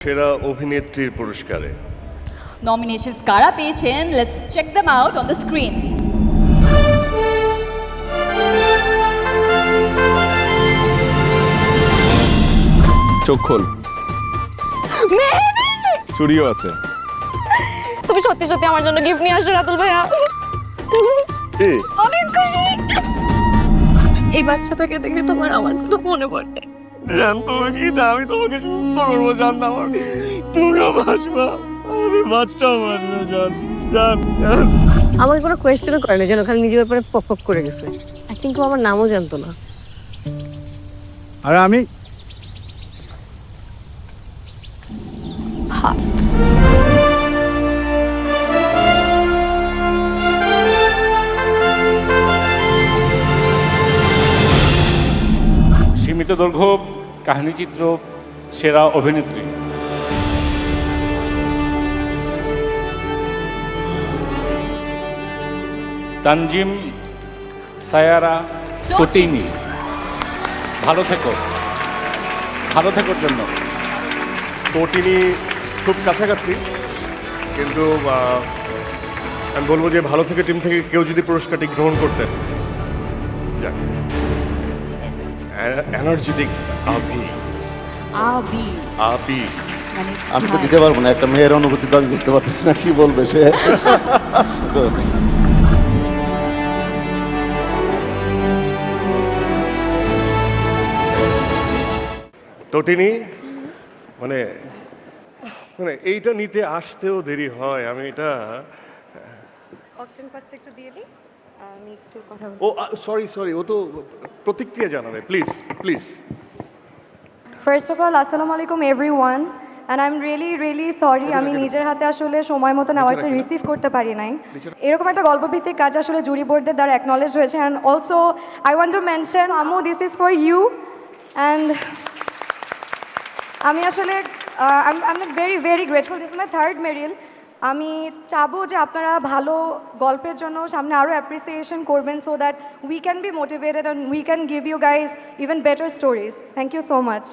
সেরা অভিনেত্রীর পুরস্কারে নমিনেশনস কারা পেয়েছেন, let's check them out on the screen. চোখ খোল, চুড়িও আছে। তুমি সত্যি সত্যি আমার জন্য গিফট নিয়ে আসো রাতুল ভাইয়া। অনেক খুশি। এই বাচ্চাটাকে দেখে তোমার আমার কথা মনে পড়ে। জান তোমাকে আমি তোমাকে সুস্থ করবো, জান না তুমিও বাঁচবা, আমাদের বাচ্চাও বাঁচবে, জান জান জান। আমাকে কোনো কোয়েশ্চেনও করে না, যেন খালি নিজের ব্যাপারে পক পক করে গেছে। আই থিঙ্ক ও আমার নামও জানতো না। আর আমি সীমিত দৈর্ঘ্য কাহিনীচিত্র সেরা অভিনেত্রী তানজিম সায়ারা তটিনী। ভালো থেকো, ভালো থেকোর জন্য। তটিনী খুব কাছাকাছি, কিন্তু আমি বলবো যে ভালো থেকে টিম থেকে কেউ যদি পুরস্কারটি গ্রহণ করতেন। যাক, এনার্জেটিক আবি আবি আবি মানে আমি তো দিতে পারবো না, একটা মেয়ের অনুভূতি তো আমি বুঝতে পারতেছি না কি বলবে সে। তটিনী মানে মানে এইটা নিতে আসতেও দেরি হয়। আমি এটা অক্টেন পাসটা একটু দিয়ে দিই, আমি একটু কথা ও সরি সরি, ও তো প্রতিক্রিয়া জানাবে। Please please. First of all আসসালামু আলাইকুম everyone, and I am really sorry আমি নিজের হাতে আসলে সময় মতন অ্যাওয়ার্ডটা রিসিভ করতে পারি নাই। এরকম একটা গল্পভিত্তিক কাজ আসলে জুরি বোর্ডদের দ্বারা অ্যাকনলেজ হয়েছে, and also I want to mention আমু, this is for you. And আমি আসলে I am very grateful, this is my third Meryl. আমি চাবো যে আপনারা ভালো গল্পের জন্য সামনে আরও অ্যাপ্রিসিয়েশন করবেন, so that we can be motivated and we can give you guys even better stories. Thank you so much.